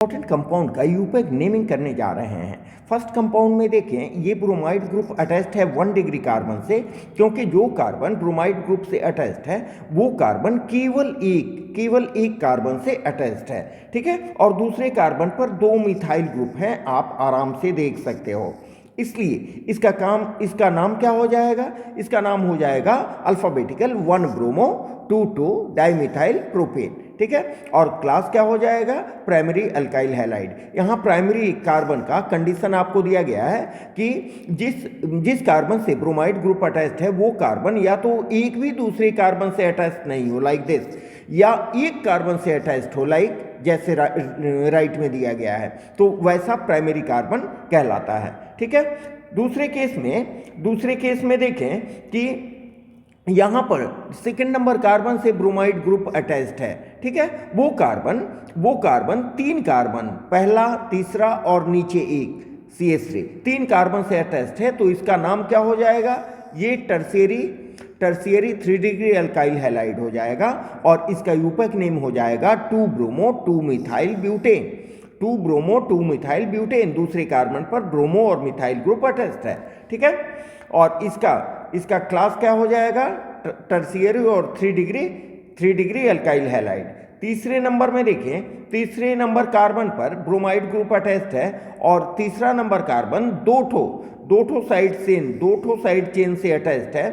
Important compound का यूपैक naming करने जा रहे हैं। फर्स्ट कंपाउंड में देखें, ये ब्रोमाइड ग्रुप अटैच्ड है 1 डिग्री कार्बन से, क्योंकि जो कार्बन ब्रोमाइड ग्रुप से अटैच्ड है वो कार्बन केवल एक कार्बन से अटैच्ड है, ठीक है। और दूसरे कार्बन पर 2 मिथाइल ग्रुप हैं, आप आराम से देख सकते हो। इसलिए इसका नाम क्या हो जाएगा? इसका नाम हो जाएगा अल्फाबेटिकल 1 ब्रोमो 2 डाइमिथाइल प्रोपेन, ठीक है। और क्लास क्या हो जाएगा? Primary alkyl halide. यहाँ प्राइमरी कार्बन का कंडीशन आपको दिया गया है कि जिस कार्बन से ब्रोमाइड ग्रुप अटैच्ड है वो कार्बन या तो एक भी दूसरे कार्बन से अटैच्ड नहीं हो लाइक दिस, या एक कार्बन से अटैच्ड हो लाइक जैसे राइट में दिया गया है, तो वैसा प्राइमरी कार्बन कहलाता है, ठीक है। दूसरे केस में देखें कि यहाँ पर सेकंड नंबर कार्बन से ब्रोमाइड ग्रुप अटैच्ड है, ठीक है। वो कार्बन 3 कार्बन, पहला, तीसरा और नीचे एक CH3 3 कार्बन से अटैच्ड है, तो इसका नाम क्या हो जाएगा? ये टर्शियरी 3 डिग्री अल्काइल हैलाइड हो जाएगा और इसका यूपैक नेम हो जाएगा 2 bromo 2 methyl butane. 2 bromo 2 methyl butane, दूसरे कार्बन पर ब्रोमो और मिथाइल ग्रुप अटैच्ड है, ठीक है। और इसका क्लास क्या हो जाएगा? टर्शियरी और 3 डिग्री अल्काइल हैलाइड। तीसरे नंबर में देखें, तीसरे नंबर कार्बन पर ब्रोमाइड ग्रुप अटैच्ड है और तीसरा नंबर कार्बन दो ठो साइड चेन से अटैच्ड है,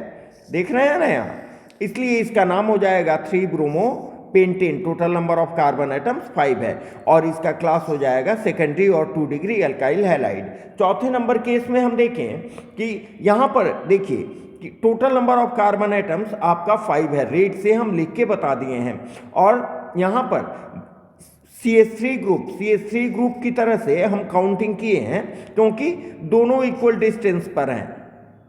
देख रहे हैं ना यहाँ, इसलिए इसका नाम हो जाएगा 3 bromo pentane. Total number of carbon atoms 5 है और इसका क्लास हो जाएगा सेकेंडरी और 2 डिग्री अल्काइल हैलाइड। चौथे नंबर केस में हम देखें कि यहाँ पर देखिए कि total number of carbon atoms आपका 5 है, रेट से हम लिख के बता दिए हैं। और यहाँ पर CH3 ग्रुप की तरह से हम काउंटिंग किए हैं क्योंकि दोनों इक्वल डिस्टेंस पर हैं,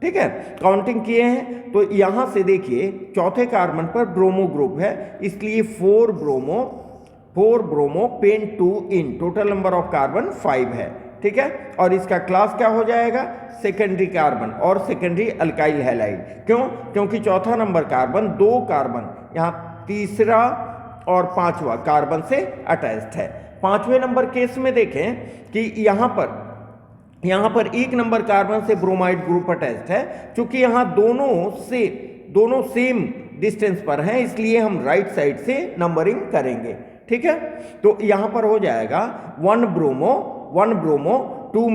ठीक है, काउंटिंग किए हैं। तो यहां से देखिए चौथे कार्बन पर ब्रोमो ग्रुप है, इसलिए 4 bromo pent 2 ene, total number of carbon 5 है, ठीक है। और इसका क्लास क्या हो जाएगा? सेकेंडरी कार्बन और सेकेंडरी अल्काइल हैलाइड। क्योंकि चौथा नंबर कार्बन 2 कार्बन, यहाँ तीसरा और पांचवा कार्बन से अटैच्ड है। पांचवें नंबर केस में देखें कि यहाँ पर 1 नंबर कार्बन से ब्रोमाइड ग्रुप अटैच्ड है, क्योंकि यहाँ दोनों सेम डिस्टेंस पर हैं, इसलिए हम राइट साइड से नंबरिंग करेंगे, ठीक है। तो यहाँ पर हो जाएगा 1 bromo 2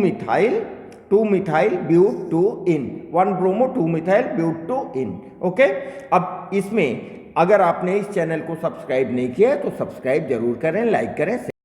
methyl but 2 ene, 1 bromo 2 methyl but 2 ene, okay. अब इसमें अगर आपने इस चैनल को सब्सक्राइब नहीं किया है तो सब्सक्राइब जरूर करें, लाइक करें।